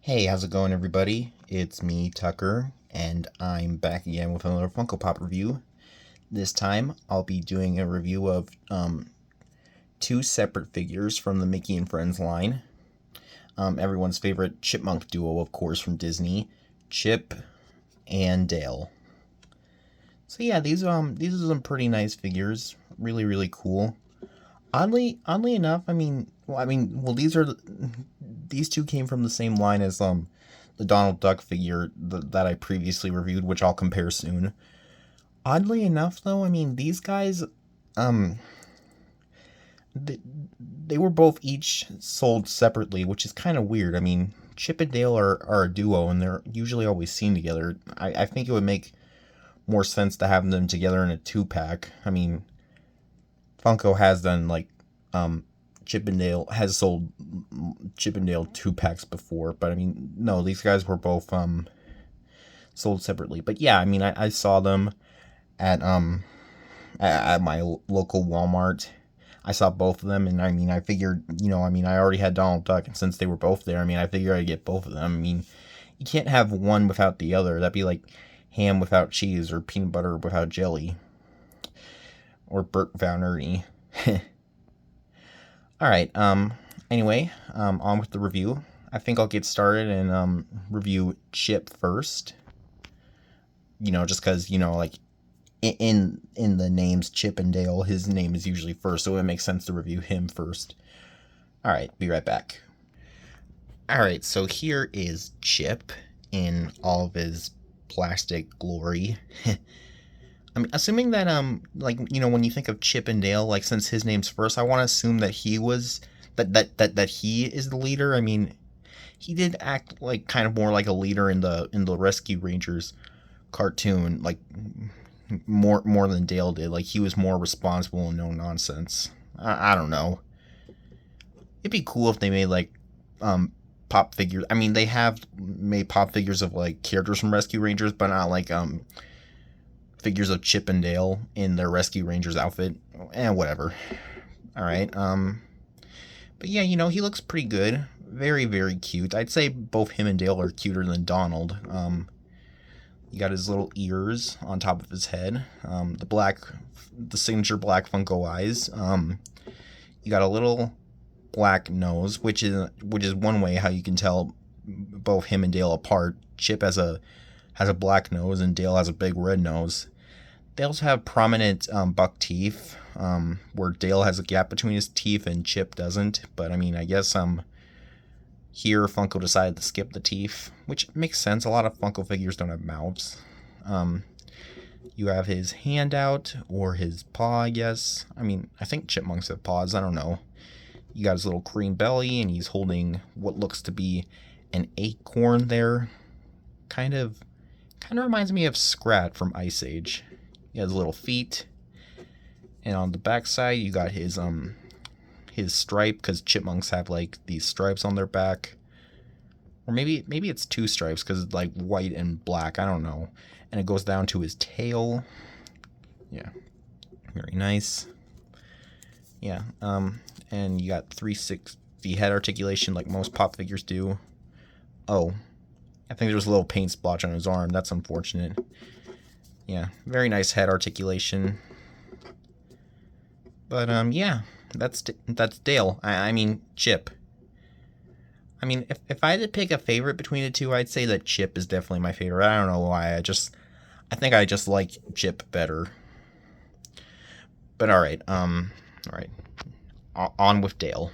Hey, how's it going, everybody? It's me, Tucker, and I'm back again with another Funko Pop review. This time, I'll be doing a review of two separate figures from the Mickey and Friends line. Everyone's favorite chipmunk duo, of course, from Disney, Chip and Dale. So yeah, these are some pretty nice figures. Really cool. Oddly enough, these two came from the same line as the Donald Duck figure that I previously reviewed, which I'll compare soon. Oddly enough, though, these guys, um, they were both each sold separately, which is kind of weird. Chip and Dale are a duo, and they're usually always seen together. I think it would make more sense to have them together in a two-pack. Funko has done Chip and Dale has sold Chip and Dale 2-packs before, but no, these guys were both sold separately. But yeah, I saw them at at my local Walmart. I saw both of them, and I figured, I already had Donald Duck, and since they were both there, I figured I'd get both of them. You can't have one without the other. That'd be like ham without cheese, or peanut butter without jelly, or Bert without Ernie. Alright, anyway, on with the review. I think I'll get started and review Chip first. Just because, in the names Chip and Dale, his name is usually first, so it makes sense to review him first. Alright, be right back. Alright, so here is Chip in all of his plastic glory. Assuming that, when you think of Chip and Dale, since his name's first, I want to assume that he was, that he is the leader. He did act kind of more like a leader in the Rescue Rangers cartoon, more than Dale did. He was more responsible and no nonsense. I don't know. It'd be cool if they made, pop figures. They have made pop figures of, characters from Rescue Rangers, but not, figures of Chip and Dale in their Rescue Rangers outfit. Whatever. Alright, but yeah, he looks pretty good. Very cute. I'd say both him and Dale are cuter than Donald. You got his little ears on top of his head. The signature black Funko eyes. You got a little black nose, which is one way how you can tell both him and Dale apart. Chip has a black nose, and Dale has a big red nose. They also have prominent buck teeth, where Dale has a gap between his teeth and Chip doesn't. But I guess here Funko decided to skip the teeth, which makes sense. A lot of Funko figures don't have mouths. You have his hand out, or his paw, I guess. I think chipmunks have paws. I don't know. You got his little cream belly, and he's holding what looks to be an acorn there. Kind of reminds me of Scrat from Ice Age. He has little feet, and on the back side you got his stripe, because chipmunks have these stripes on their back, or maybe it's two stripes because it's white and black. I don't know. And it goes down to his tail. Yeah, very nice. Yeah, and you got 360 head articulation like most pop figures do. Oh, I think there's a little paint splotch on his arm. That's unfortunate. Yeah, very nice head articulation. But yeah, that's Dale. Chip. If I had to pick a favorite between the two, I'd say that Chip is definitely my favorite. I don't know why. I think I just like Chip better. But alright, alright. On with Dale.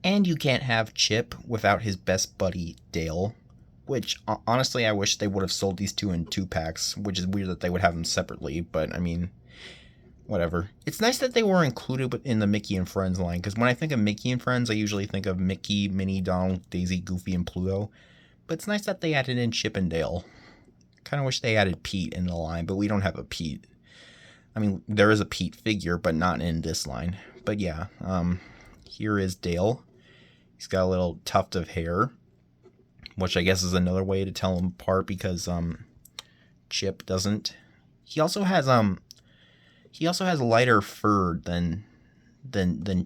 And you can't have Chip without his best buddy, Dale. Which, honestly, I wish they would have sold these two in 2-packs, which is weird that they would have them separately, but, whatever. It's nice that they were included in the Mickey and Friends line, because when I think of Mickey and Friends, I usually think of Mickey, Minnie, Donald, Daisy, Goofy, and Pluto. But it's nice that they added in Chip and Dale. Kind of wish they added Pete in the line, but we don't have a Pete. There is a Pete figure, but not in this line. But yeah, here is Dale. He's got a little tuft of hair, which I guess is another way to tell them apart, because Chip doesn't. He also has lighter fur than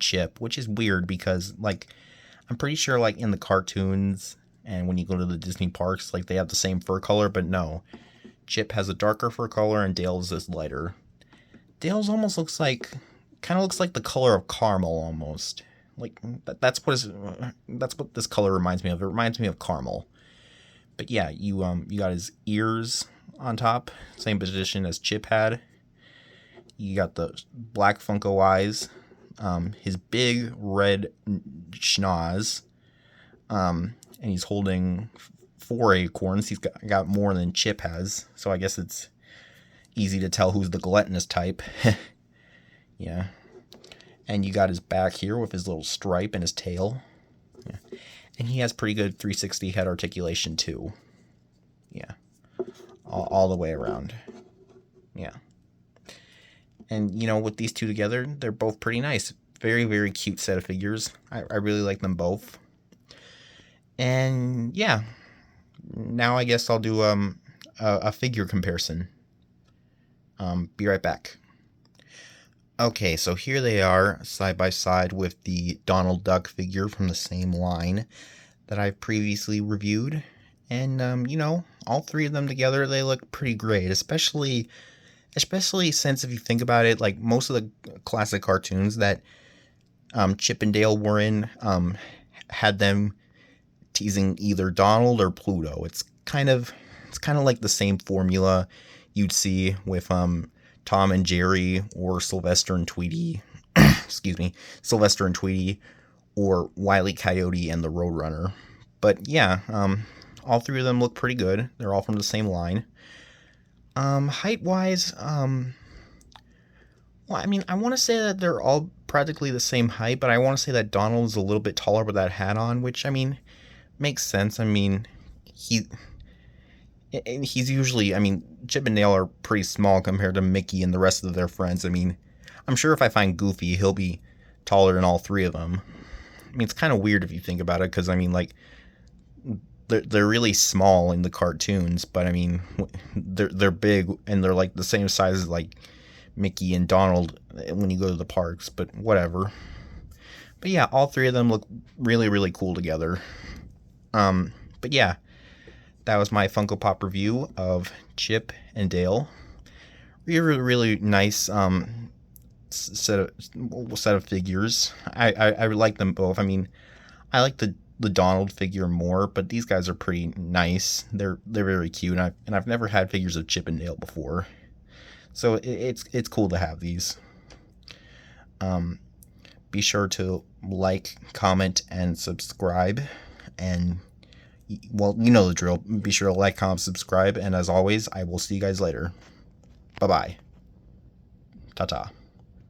Chip, which is weird because I'm pretty sure in the cartoons And when you go to the Disney parks, like they have the same fur color, but no. Chip has a darker fur color and Dale's is lighter. Dale's almost looks like, kind of looks like the color of caramel almost. Like that's what this color reminds me of. It reminds me of caramel. But yeah, you got his ears on top, same position as Chip had. You got the black Funko eyes, his big red schnoz, and he's holding 4 acorns. He's got more than Chip has, so I guess it's easy to tell who's the gluttonous type. Yeah. And you got his back here with his little stripe and his tail. Yeah. And he has pretty good 360 head articulation too. Yeah. All the way around. Yeah. And, you know, with these two together, they're both pretty nice. Very, very cute set of figures. I really like them both. And, yeah. Now I guess I'll do a figure comparison. Be right back. Okay, so here they are, side by side with the Donald Duck figure from the same line that I've previously reviewed. And, you know, all 3 of them together, they look pretty great, especially since if you think about it, like most of the classic cartoons that Chip and Dale were in had them teasing either Donald or Pluto. It's kind of like the same formula you'd see with Tom and Jerry or Sylvester and Tweety. Excuse me, Sylvester and Tweety, or Wile E. Coyote and the Roadrunner. But yeah, all 3 of them look pretty good. They're all from the same line. Height-wise, well, I mean, I want to say that they're all practically the same height, but I want to say that Donald is a little bit taller with that hat on, which, I mean, makes sense. I mean, he's usually, I mean, Chip and Dale are pretty small compared to Mickey and the rest of their friends. I mean, I'm sure if I find Goofy, he'll be taller than all 3 of them. I mean, it's kind of weird if you think about it, because, I mean, like, they're really small in the cartoons, but I mean, they're big and they're like the same size as like Mickey and Donald when you go to the parks, but whatever. But yeah, all 3 of them look really, really cool together. But yeah, that was my Funko Pop review of Chip and Dale. Really, really nice set of figures. I like them both. I mean, I like the Donald figure more, but these guys are pretty nice. They're very cute, and I've never had figures of Chip and Dale before, so it's cool to have these. Be sure to like, comment, and subscribe, and well, you know the drill. Be sure to like, comment, subscribe, and as always, I will see you guys later. Bye bye. Ta-ta.